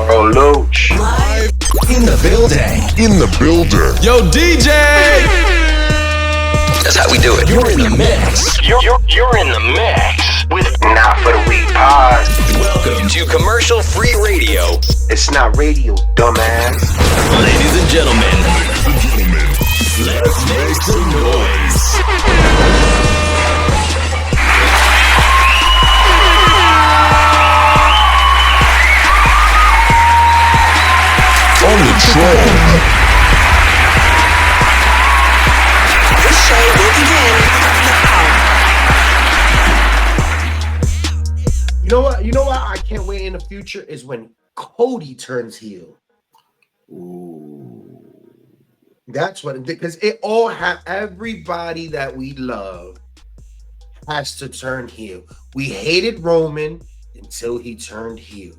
Luge. Live in the building. Yo, DJ! That's how we do it. You're in the mix. You're in the mix with Not For The Weak Pod. Welcome to commercial-free radio. It's not radio, dumbass. Ladies and gentlemen, let's make some noise. On the troll. The show will begin now. You know what? I can't wait in the future is when Cody turns heel. Ooh. That's what, because it all everybody that we love has to turn heel. We hated Roman until he turned heel.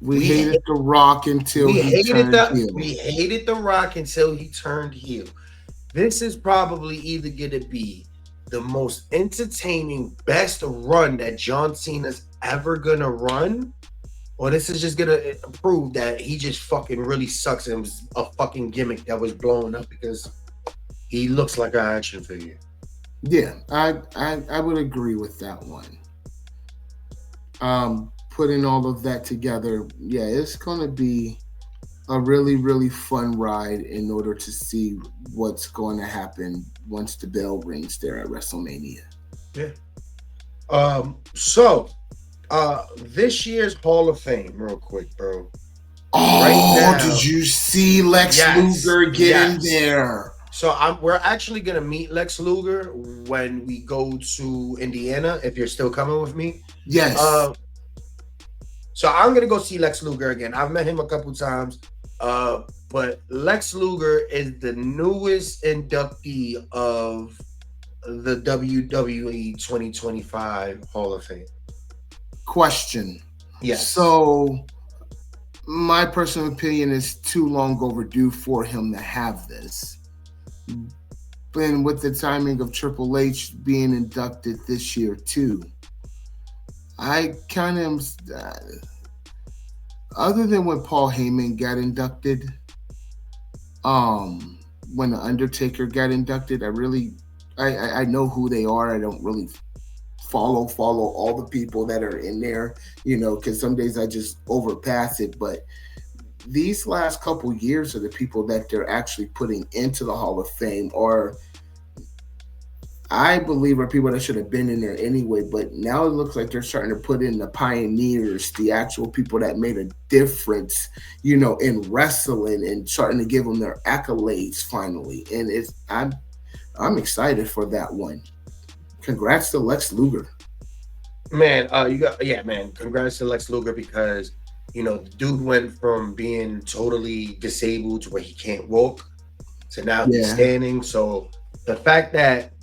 We hated The Rock until he turned heel. We hated The Rock until he turned heel. This is probably either going to be the most entertaining, best run that John Cena's ever going to run, or this is just going to prove that he just fucking really sucks and was a fucking gimmick that was blown up because he looks like an action figure. Yeah, I would agree with that one. Putting all of that together, yeah, it's going to be a really, really fun ride in order to see what's going to happen once the bell rings there at WrestleMania. Yeah. So, this year's Hall of Fame, real quick, bro. Oh, right now, did you see Lex Luger get in there? So we're actually going to meet Lex Luger when we go to Indiana, if you're still coming with me. Yes. So I'm going to go see Lex Luger again. I've met him a couple times, but Lex Luger is the newest inductee of the WWE 2025 Hall of Fame. Question. Yes. So my personal opinion is too long overdue for him to have this. And with the timing of Triple H being inducted this year too, I kind of, other than when Paul Heyman got inducted, when the Undertaker got inducted, I know who they are. I don't really follow all the people that are in there, because some days I just overpass it. But these last couple years are the people that they're actually putting into the Hall of Fame, or I believe are people that should have been in there anyway, but now it looks like they're starting to put in the pioneers, the actual people that made a difference, in wrestling, and starting to give them their accolades finally. And I'm excited for that one. Congrats to Lex Luger. Man, congrats to Lex Luger because, the dude went from being totally disabled to where he can't walk to now he's standing. So the fact that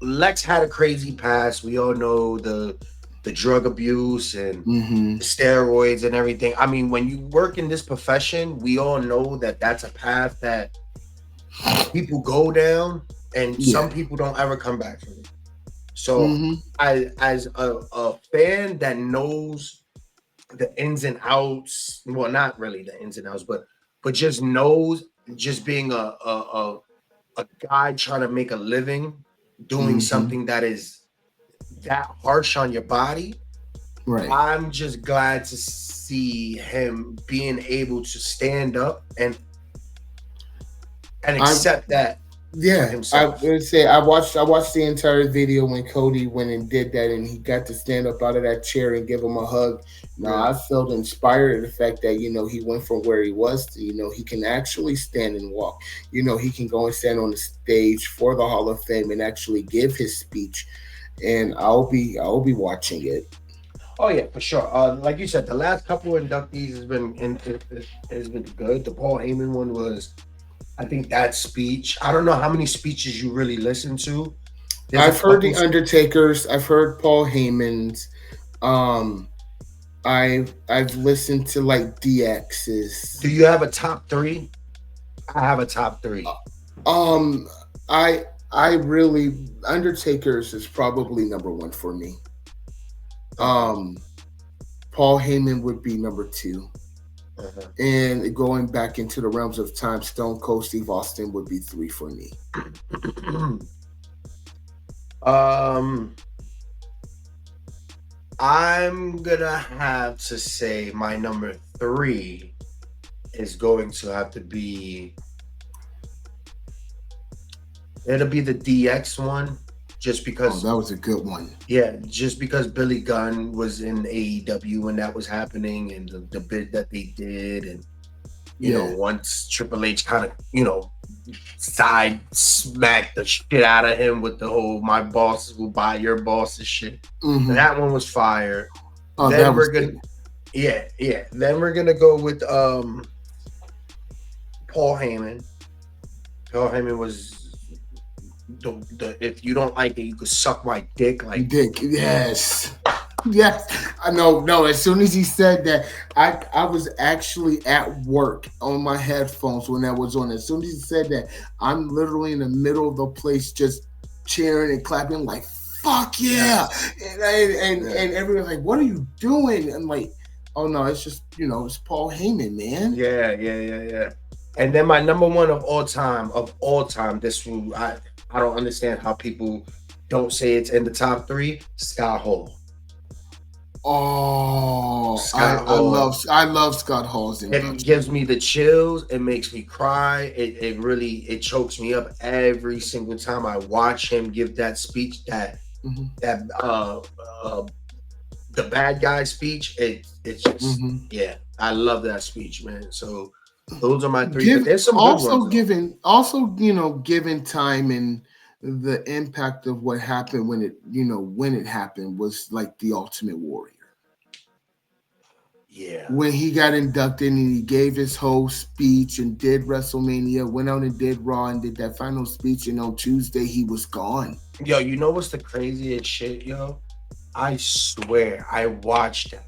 Lex had a crazy past. We all know the drug abuse and the steroids and everything. I mean, when you work in this profession, we all know that that's a path that people go down, and some people don't ever come back from it. So, as a fan that knows the ins and outs, well, not really the ins and outs, but just knows, just being a guy trying to make a living, doing something that is that harsh on your body, right? I'm just glad to see him being able to stand up and accept that. Yeah, himself. I would say I watched the entire video when Cody went and did that, and he got to stand up out of that chair and give him a hug. Now I felt inspired at the fact that he went from where he was to he can actually stand and walk. He can go and stand on the stage for the Hall of Fame and actually give his speech, and I'll be watching it. Oh yeah, for sure. Like you said, the last couple of inductees has been good. The Paul Heyman one was, I think, that speech. I don't know how many speeches you really listen to. I've heard the Undertaker's. I've heard Paul Heyman's. I've listened to like DX's. Do you have a top three? I have a top three. I really, Undertaker's is probably number one for me. Paul Paul Heyman would be number 2. Uh-huh. And going back into the realms of time, Stone Cold Steve Austin would be 3 for me. I'm gonna have to say my number 3 is going to have to be. It'll be the DX one, just because. Oh, that was a good one. Yeah, just because Billy Gunn was in AEW when that was happening, and the bid that they did, and you know, once Triple H kind of, you know, side smacked the shit out of him with the whole "my bosses will buy your bosses" shit. Mm-hmm. That one was fire. Oh, then that was we're gonna, good. yeah. Then we're gonna go with Paul Heyman. Paul Heyman was the if you don't like it, you could suck my dick. Like dick, yes. Yes, I know. No, as soon as he said that, I was actually at work on my headphones when that was on. As soon as he said that, I'm literally in the middle of the place just cheering and clapping like, fuck yeah. And everyone's like, what are you doing? I'm like, oh no, it's just, you know, it's Paul Heyman, man. Yeah. And then my number 1 of all time, this one, I don't understand how people don't say it's in the top 3, Scott Hall. Oh, Scott Hall. I love Scott Hall's. It gives me the chills. It makes me cry. It really chokes me up every single time I watch him give that speech. The bad guy speech. It's just I love that speech, man. So those are my 3. But there's some good ones, given time and the impact of what happened when it happened was like the Ultimate Warrior. Yeah. When he got inducted and he gave his whole speech and did WrestleMania, went out and did Raw and did that final speech, and on Tuesday he was gone. Yo, you know what's the craziest shit, yo? I swear I watched him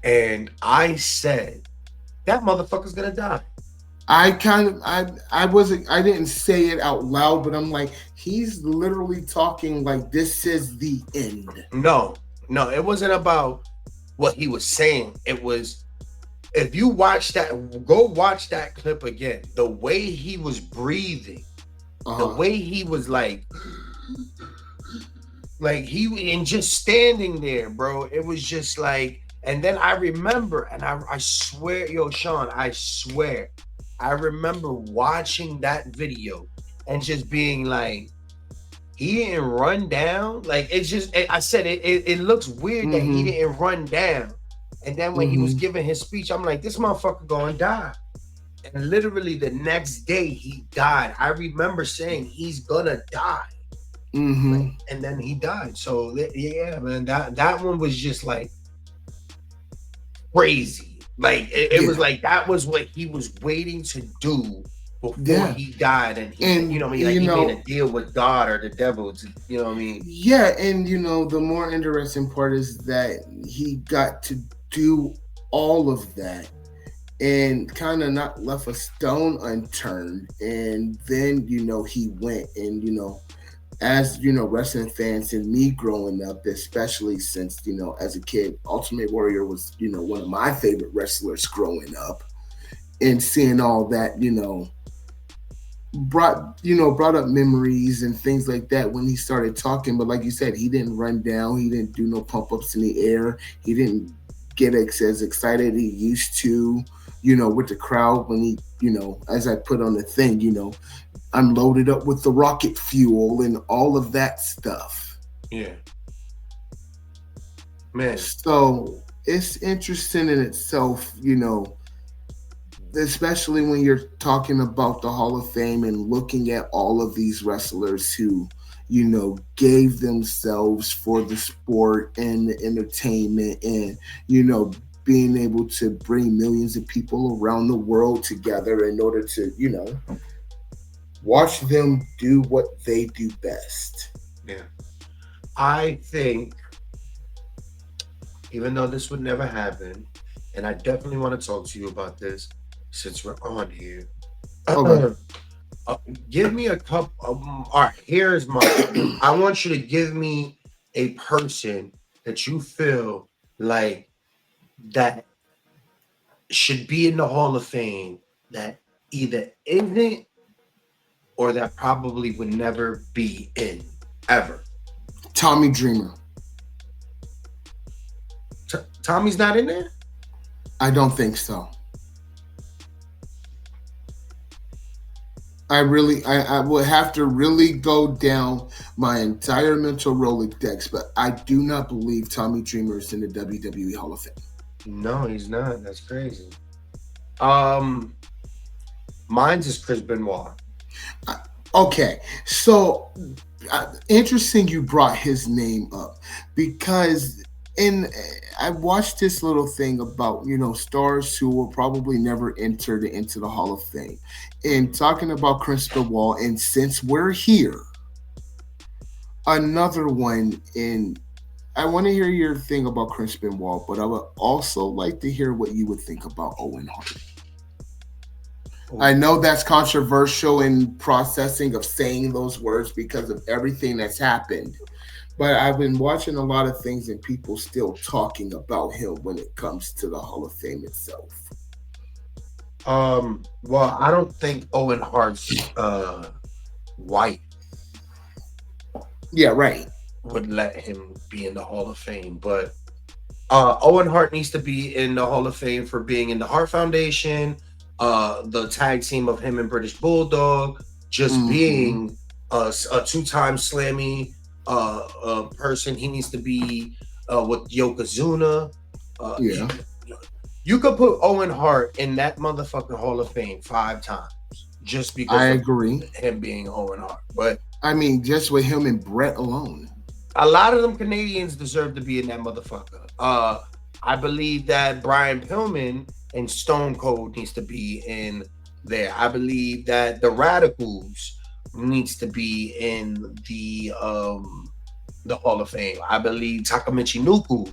and I said, that motherfucker's gonna die. I didn't say it out loud, but I'm like, he's literally talking like this is the end. No, it wasn't about what he was saying. It was, if you watch that, go watch that clip again. The way he was breathing, the way he was like he, and just standing there, bro. It was just like, and then I remember, and I swear, yo, Sean, I swear, I remember watching that video and just being like, he didn't run down. Like, it's just, I said, it looks weird that he didn't run down. And then when he was giving his speech, I'm like, this motherfucker gonna die. And literally the next day he died. I remember saying he's gonna die. Like, and then he died. So yeah, man, that one was just like crazy. Like it was like that was what he was waiting to do before he died, and he made a deal with God or the devil to, you know what I mean? Yeah, and the more interesting part is that he got to do all of that and kind of not left a stone unturned. And then he went and as wrestling fans and me growing up, especially since as a kid, Ultimate Warrior was one of my favorite wrestlers growing up, and seeing all that brought up memories and things like that when he started talking. But like you said, he didn't run down, he didn't do no pump ups in the air, he didn't get as excited he used to with the crowd when he as I put on the thing, I'm loaded up with the rocket fuel and all of that stuff. Yeah. Man. So it's interesting in itself, especially when you're talking about the Hall of Fame and looking at all of these wrestlers who, gave themselves for the sport and the entertainment and, being able to bring millions of people around the world together in order to, watch them do what they do best. Yeah. I think, even though this would never happen, and I definitely want to talk to you about this since we're on here. Okay. Give me a couple. All right, here's my. I want you to give me a person that you feel like that should be in the Hall of Fame that either isn't or that probably would never be in ever? Tommy Dreamer. Tommy's not in there? I don't think so. I would have to really go down my entire mental Rolodex, but I do not believe Tommy Dreamer is in the WWE Hall of Fame. No, he's not. That's crazy. Mine's is Chris Benoit. Okay, so interesting you brought his name up because I watched this little thing about, stars who will probably never enter into the Hall of Fame. And talking about Chris Benoit, and since we're here, another one I want to hear your thing about Chris Benoit, but I would also like to hear what you would think about Owen Hart. I know that's controversial in processing of saying those words because of everything that's happened. But I've been watching a lot of things and people still talking about him when it comes to the Hall of Fame itself. Well, I don't think Owen Hart's white. Yeah, right. Would let him be in the Hall of Fame, but Owen Hart needs to be in the Hall of Fame for being in the Hart Foundation, the tag team of him and British Bulldog, just being a two-time Slammy person. He needs to be with Yokozuna. Yeah. You could put Owen Hart in that motherfucking Hall of Fame 5 times just because I agree. Him being Owen Hart. But I mean, just with him and Brett alone. A lot of them Canadians deserve to be in that motherfucker. I believe that Brian Pillman and Stone Cold needs to be in there. I believe that the Radicals needs to be in the Hall of Fame. I believe Takamichi Nuku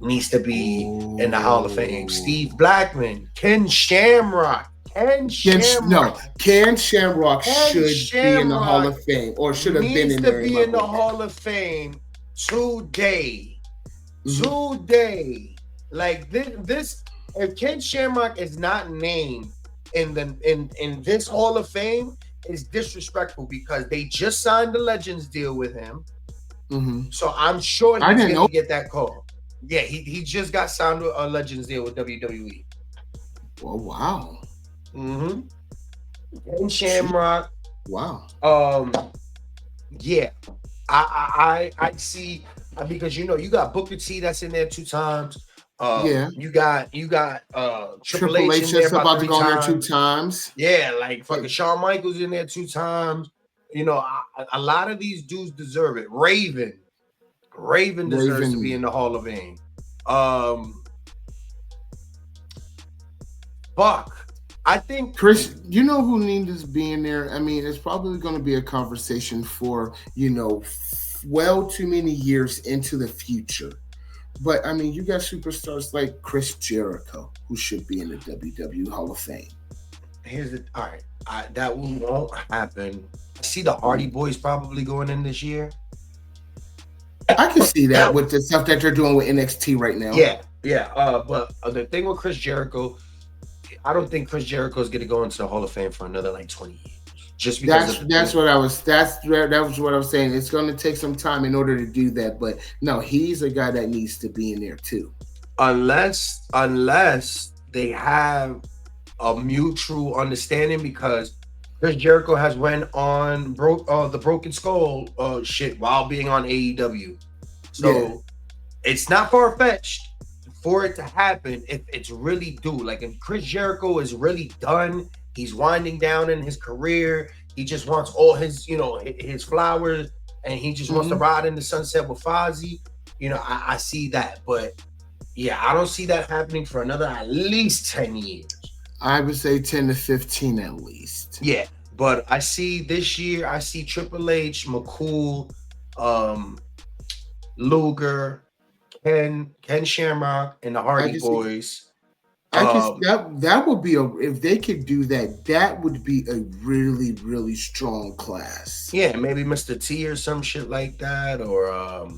needs to be in the Hall of Fame. Steve Blackman, Ken Shamrock. Ken Shamrock should be in the Hall of Fame, or should have been in there. Needs to be in the Hall of Fame today. Today. Like this if Ken Shamrock is not named in this Hall of Fame, is disrespectful because they just signed the Legends deal with him. So I'm sure he's going to get that call. Yeah, he just got signed with a Legends deal with WWE. Oh, wow. Ken Shamrock. Wow. Yeah. I see, because you got Booker T that's in there 2 times. Yeah. You got Triple H just about to go in there 2 times. Yeah, like fucking Shawn Michaels in there 2 times. A lot of these dudes deserve it. Raven deserves to be in the Hall of Fame. Fuck. I think Chris, who needs to be in there? I mean, it's probably going to be a conversation for, well too many years into the future. But, I mean, you got superstars like Chris Jericho, who should be in the WWE Hall of Fame. All right. That won't happen. I see the Hardy Boys probably going in this year. I can see that with the stuff that they're doing with NXT right now. Yeah. But the thing with Chris Jericho, I don't think Chris Jericho is going to go into the Hall of Fame for another 20 years. Just because that was what I was saying. It's going to take some time in order to do that, but no, he's a guy that needs to be in there too. Unless they have a mutual understanding, because Chris Jericho has went on the Broken Skull shit while being on AEW. So It's not far-fetched for it to happen if it's really due. Like, if Chris Jericho is really done, he's winding down in his career, he just wants all his, his flowers, and he just wants to ride in the sunset with Fozzy, I see that. But yeah, I don't see that happening for another at least 10 years. I would say 10 to 15 at least. Yeah, but I see this year, I see Triple H, McCool, Luger, Ken Shamrock, and the Hardy Boys. That would be if they could do that would be a really, really strong class. Yeah, maybe Mr. T or some shit like that, or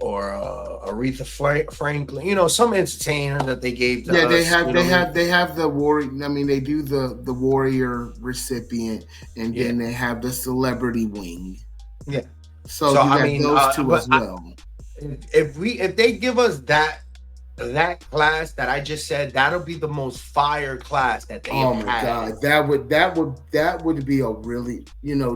Aretha Franklin, some entertainer that they gave to us. They have the warrior. I mean, they do the warrior recipient, and then they have the celebrity wing. Yeah. So you got those two as well. If they give us that class that I just said, that'll be the most fire class that they have had. God, that would be a really,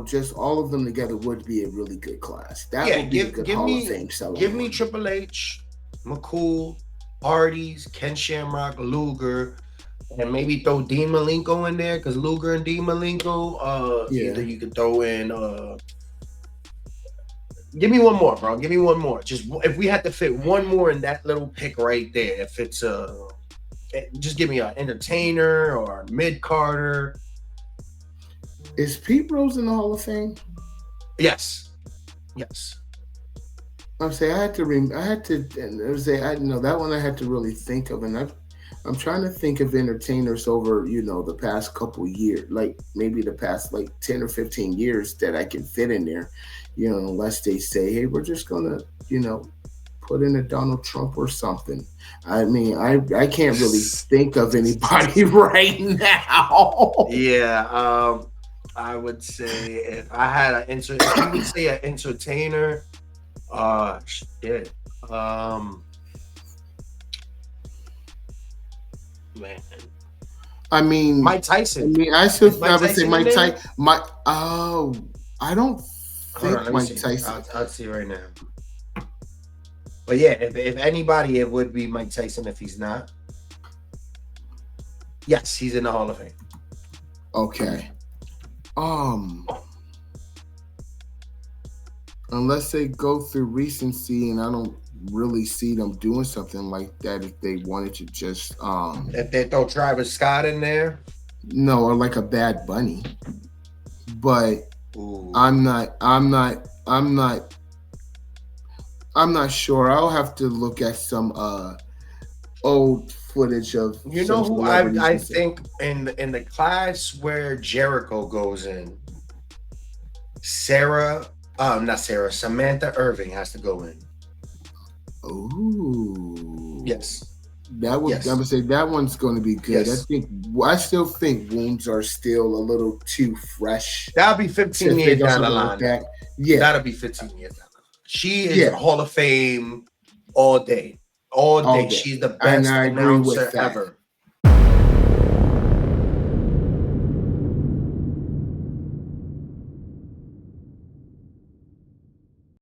just all of them together would be a really good class. That would be a good Hall of Fame ceremony. Give me Triple H, McCool, Hardys, Ken Shamrock, Luger, and maybe throw Dean Malenko in there, because Luger and Dean Malenko, either you could throw in give me one more, bro. Give me one more. Just if we had to fit one more in that little pick right there, if it's just give me an entertainer or a mid-carder. Is Pete Rose in the Hall of Fame? Yes. I'm saying that one I had to really think of, and I'm trying to think of entertainers over, the past couple years, like maybe the past 10 or 15 years that I can fit in there. Unless they say, hey, we're just going to, put in a Donald Trump or something. I mean, I can't really think of anybody right now. Yeah. I would say if I had if you would say an entertainer, shit. Man. I mean, Mike Tyson. I mean, I still would say Mike Tyson. I don't think Mike Tyson. I'll see right now. But yeah, if anybody, it would be Mike Tyson. If he's not, yes, he's in the Hall of Fame. Okay. Unless they go through recency, and I don't really see them doing something like that if they wanted to just if they throw Travis Scott in there. No, or like a Bad Bunny. But ooh. I'm not sure. I'll have to look at some old footage of who I think in the class where Jericho goes in. Samantha Irving has to go in. Ooh. Yes. That would I would say that one's going to be good. Yes. I still think wounds are still a little too fresh. That'll be 15 years down the line. Like yeah. That'll be 15 years down the line. She is Hall of Fame all day. All day. She's the best announcer ever.